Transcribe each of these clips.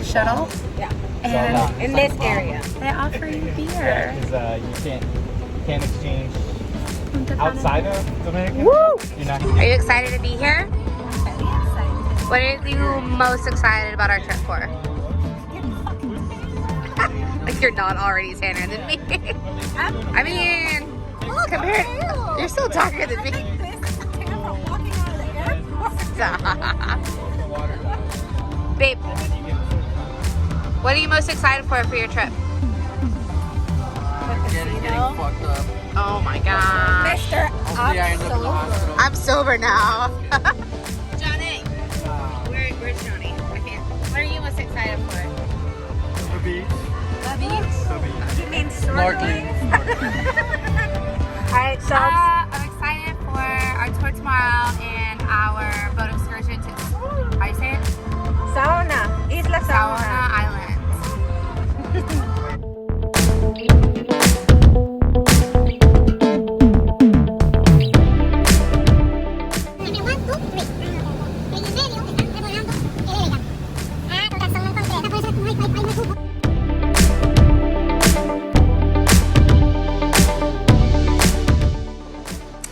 shuttle. Yeah. And In this area. they offer you beer. Yeah, because you can't exchange Punta Cana. outside of Dominican. Woo! You're not. Are you excited to be here? What are you most excited about our trip for? Like you're not already tanner than me. I mean, compared, you're still darker than me. Stop. Babe, what are you most excited for your trip? Getting fucked up. Oh my god. Mr. Hopefully I end up in the hospital. I'm sober now. Johnny. Where's Johnny? I can't. What are you most excited for? The beach. The beach? You mean Snorkeling. Alright, so I'm excited for our tour tomorrow and our boat excursion to, how do you say it? Saona. Isla Saona Saona. Island.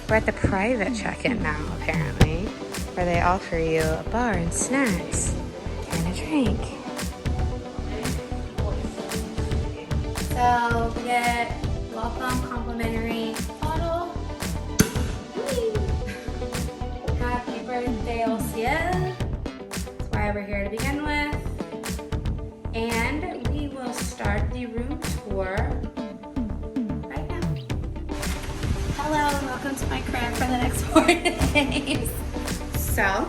We're at the private check-in now, apparently, where they offer you a bar and snacks and a drink. So we get welcome complimentary bottle. Happy birthday, Ociel. That's why we're here to begin with. And we will start the room tour right now. Hello and welcome to my crib for the next 4 days. So,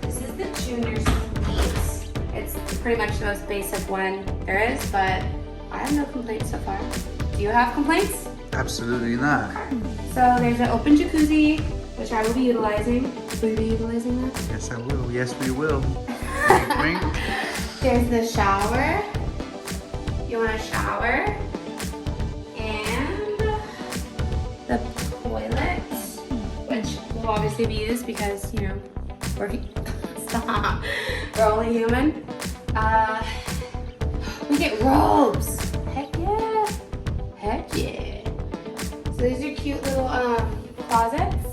this is the junior suite. It's pretty much the most basic one there is, but I have no complaints so far. Do you have complaints? Absolutely not. So there's an open jacuzzi, which I will be utilizing. Will you be utilizing that? Yes, I will. Yes, we will. Wink. There's the shower. You want a shower. And the toilet, which will obviously be used because, you know, we're, stop. We're only human. We get robes. Heck yeah. Heck yeah. So these are cute little closets.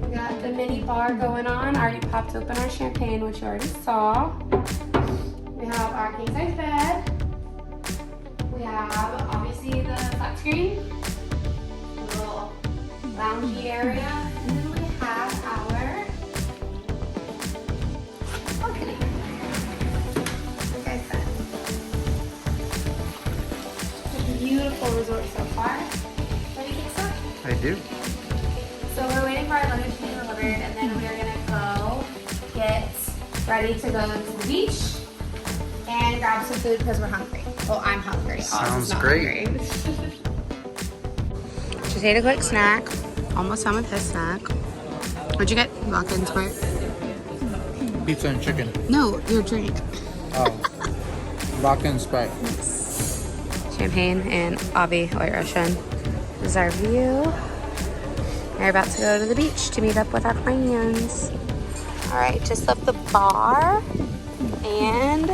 We got the mini bar going on. I already popped open our champagne, which you already saw. We have our king size bed. We have obviously the flat screen, little loungy area, and then we have our balcony. Like I said, it's a beautiful resort so far. What do you think, sir? I do. So we're waiting for our luggage to be delivered, and then we're gonna go get ready to go to the beach and grab some food because we're hungry. Well, I'm hungry. Sounds great. Hungry. Just ate a quick snack. Almost done with his snack. What'd you get? Walk into it. Pizza and chicken. No, your drink. Oh. Vodka and Sprite. Champagne and Avi White Russian. This is our view. We're about to go to the beach to meet up with our plans. All right, just left the bar and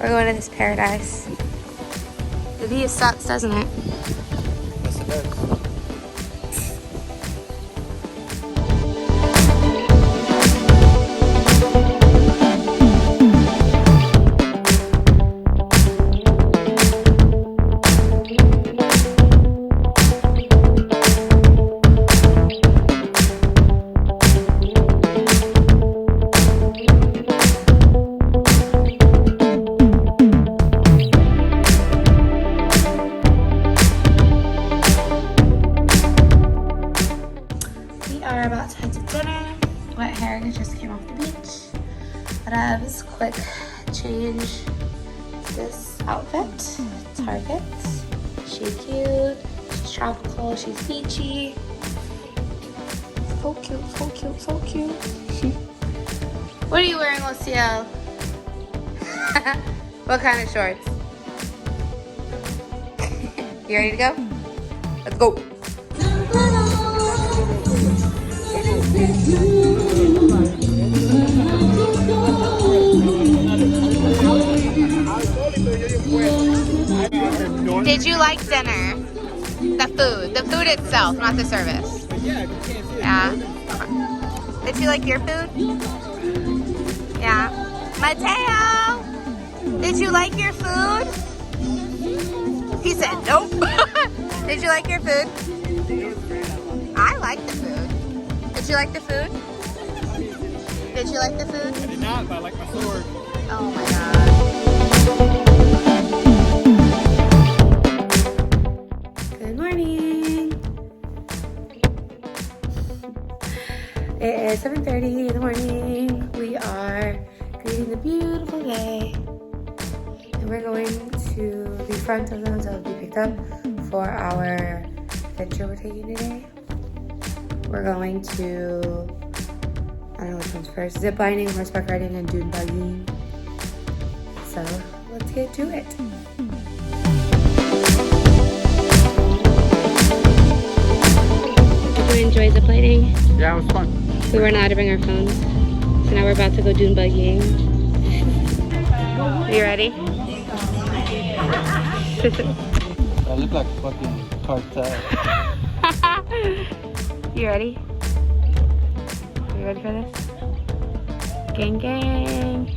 we're going to this paradise. The view sucks, doesn't it? Yes, it does. Quick change this outfit. Target. She's cute. She's tropical. She's beachy. So cute, so cute, so cute. What are you wearing, Lucio? What kind of shorts? You ready to go? Let's go. Did you like dinner? The food itself, not the service. Yeah, you can't see it. Yeah. Did you like your food? Yeah. Mateo, did you like your food? He said nope. Did you like your food? I like the food. Did you like the food? Did you like the food? I did not, but I like my sword. Oh my god. Good morning. It is 7:30 in the morning. We are greeting the beautiful day. And we're going to the front of the hotel to be picked up for our adventure we're taking today. We're going to, I don't know which one's first, zip lining, horseback riding, and dune buggying. So let's get to it. Did you enjoy zip lining? Yeah, it was fun. We were not allowed to bring our phones. So now we're about to go dune buggying. You ready? I look like fucking cartel. You ready? You ready for this? Gang gang.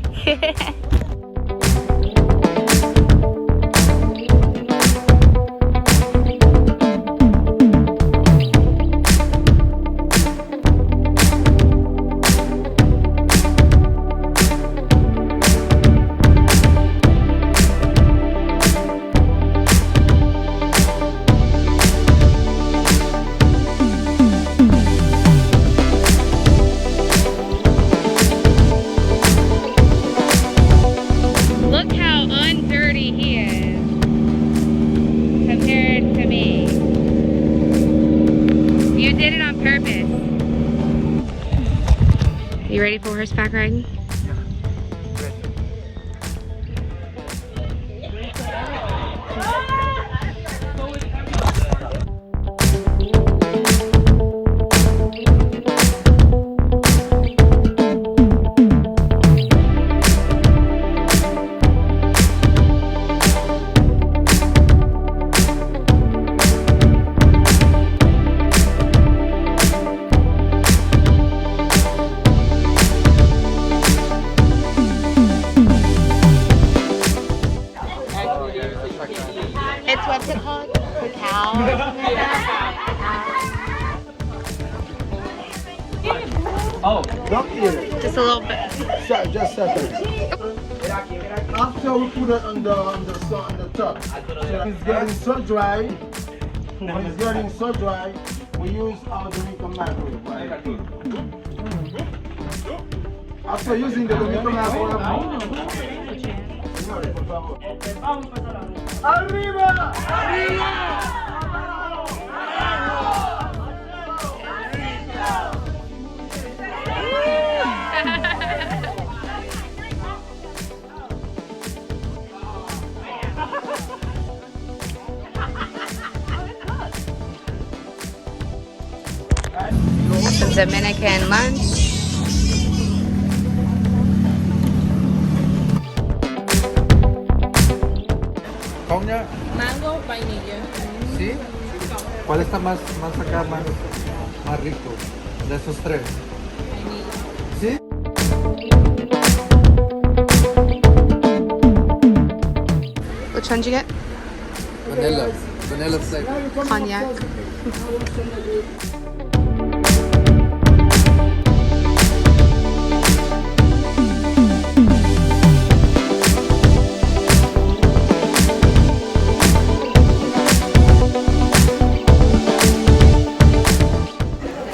Look how undirty he is compared to me. You did it on purpose. You ready for horseback riding? It's what's it called? Cacao. Oh, Just a little bit. Just second. After we put it on the top, so it's getting so dry. When it's getting so dry, we use our Dominican microwave. Right? After using the Dominican microwave, arriba! Some Dominican lunch. Cognac. Mango, vainilla. ¿Sí? ¿Cuál está más acá, más rico de esos tres? ¿Sí? Which one did you get? Vanilla flavor. Cognac.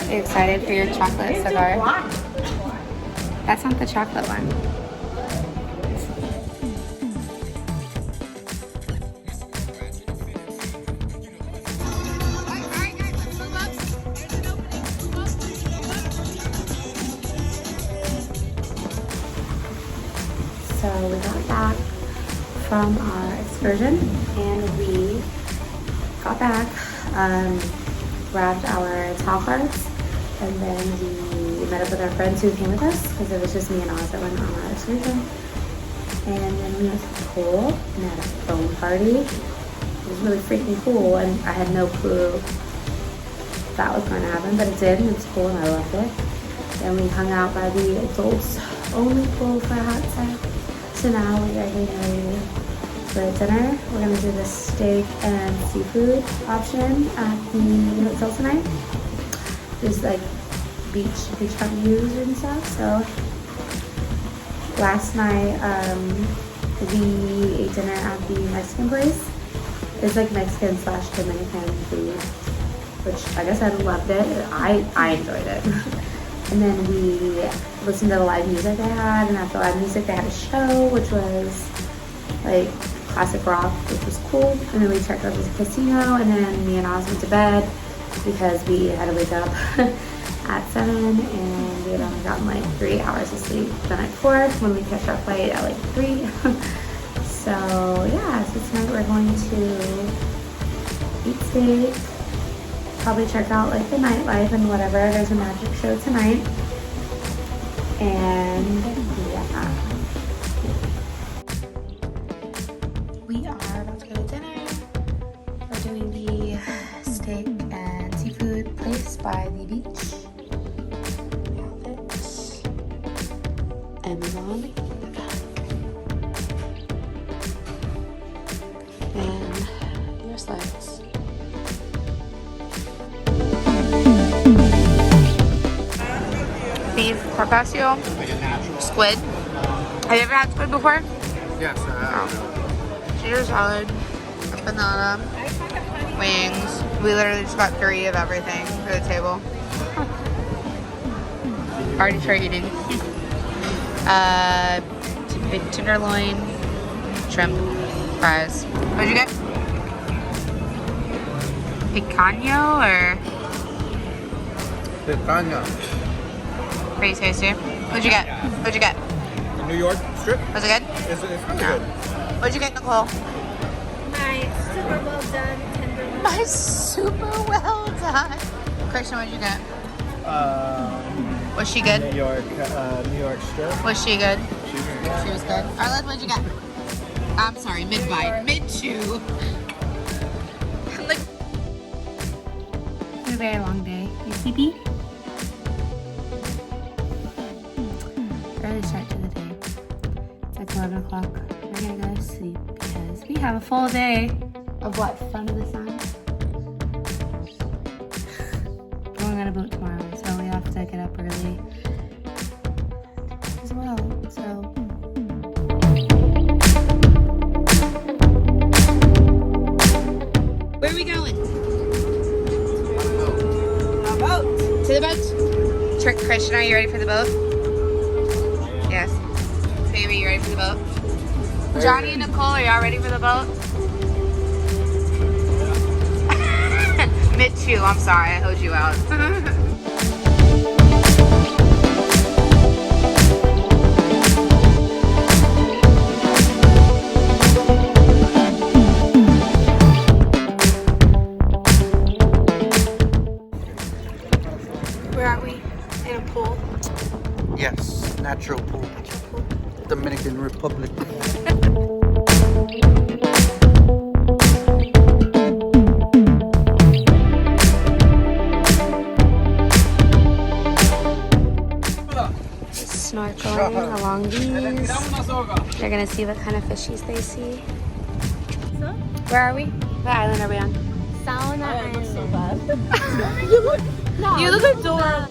Are you excited for your chocolate cigar? That's not the chocolate one. So we got back from our excursion and we got back, grabbed our towel cards, and then we met up with our friends who came with us because it was just me and Oz that went on our excursion. And then we went to the pool and had a foam party. it was really freaking cool, and I had no clue that was going to happen, but it did, and it's cool, and I loved it. Then we hung out by the adults only pool for a hot sec. So now we are getting ready for dinner. We're gonna do the steak and seafood option at the hotel tonight. There's like beachfront views and stuff. So last night we ate dinner at the Mexican place. It's like Mexican / Dominican food, which I guess I loved it. I enjoyed it. And then we listened to the live music they had, and after live music they had a show, which was like classic rock, which was cool. And then we checked out this casino, and then me and Oz went to bed because we had to wake up at 7, and we had only gotten like 3 hours of sleep the night before when we catch our flight at like 3. So yeah, so tonight we're going to eat steak, probably check out like the nightlife and whatever. There's a magic show tonight. And yeah. We are about to go to dinner. We're doing the steak and seafood place by the beach. Outfits. Amazon. And your slides. Beef carpaccio, squid. Have you ever had squid before? Yes, Caesar salad, a banana, wings. We literally just got 3 of everything for the table. Already start eating. Big tenderloin, shrimp, fries. What'd you get? Picanha or? Picanha. Pretty tasty. What'd you get? What'd you get? New York strip. Was it good? It's really good. What'd you get, Nicole? My super well done tenderloin. My super well done. Christian, what'd you get? Was she good? New York strip. Was she good? She was good. Arlette, what'd you get? I'm sorry, mid-bite. Mid-chew. Like, a very long day. You sleepy? Early start to the day. It's like 11 o'clock. We're gonna go to sleep because we have a full day of what? Fun of the sun? Going on a boat tomorrow, so we have to get up early as well. So where are we going? A boat. To the boat. Christian, are you ready for the boat? Yes. Baby, you ready for the boat? Johnny and Nicole, are y'all ready for the boat? Mid-chew, I'm sorry, I hold you out. Where are we? In a pool? Yes, natural pool. Dominican Republic. Snorkeling along these. They're gonna see what kind of fishies they see. Where are we? What island are we on? Saona Island. So bad. You look adorable.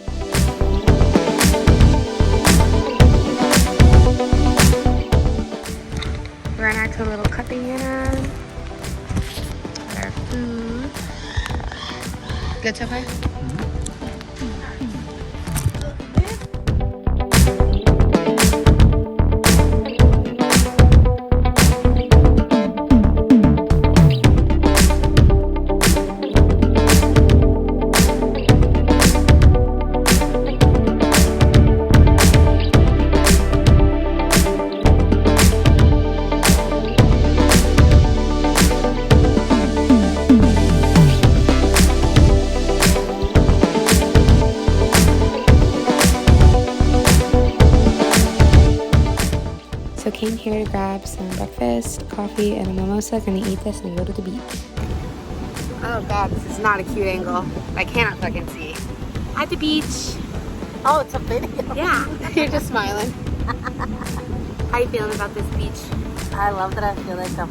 We're on our cool little Cartagena. Our food. Good so far? came here to grab some breakfast, coffee, and a mimosa. Gonna eat this and go to the beach. Oh god, this is not a cute angle. I cannot fucking see. At the beach. Oh, it's a video. Yeah, you're just smiling. How you feeling about this beach? I love that I feel like I'm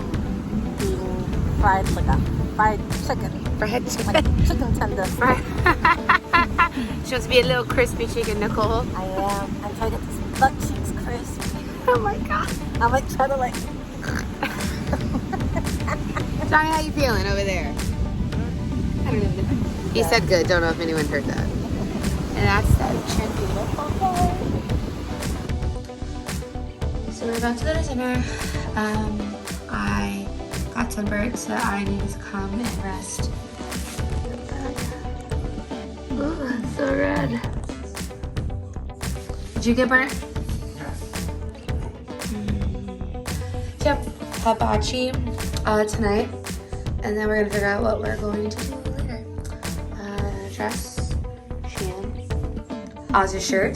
eating fried chicken. Fried chicken. Like chicken tenders. Right. She wants to be a little crispy chicken, Nicole. I am. I'm trying to get this butt cheeks crispy. Oh my god. I'm like trying to like. Johnny, how you feeling over there? I don't know. He said good. Don't know if anyone heard that. And that's that chicken. So we're about to go to dinner. I got sunburned, so I needed to come and rest. Oh, that's so red. Did you get burnt? Yep, hibachi tonight, and then we're gonna figure out what we're going to do later. Dress, Shein. Oz's shirt,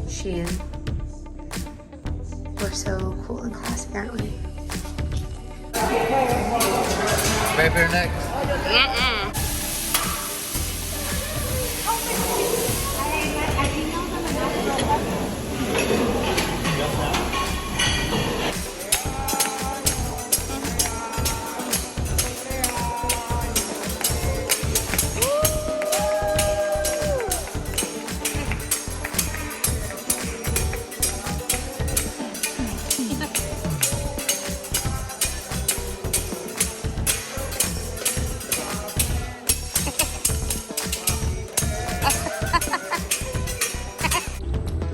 Shein. We're so cool and classic, aren't we? Paper next.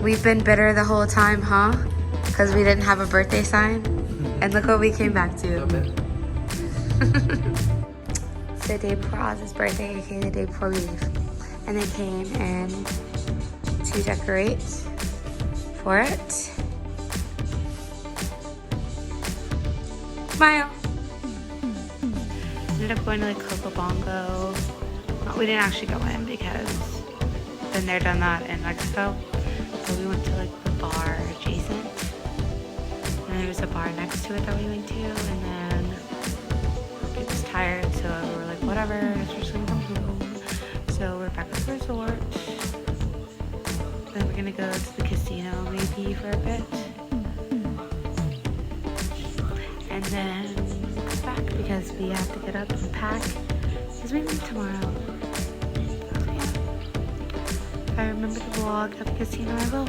We've been bitter the whole time, huh? Because we didn't have a birthday sign. And look what we came back to. It's the day before Oz's birthday, aka the day before we leave. And they came in to decorate for it. Smile. Ended up going to like Coco Bongo. We didn't actually go in because been there, done that in Mexico. So we went to like the bar adjacent. And there was a bar next to it that we went to. And then we was tired, so we were like, whatever, we're just gonna come home. So we're back at the resort. Then we're gonna go to the casino maybe for a bit. And then come back because we have to get up and pack because we leave tomorrow. So yeah. If I remember to vlog at the casino, I will.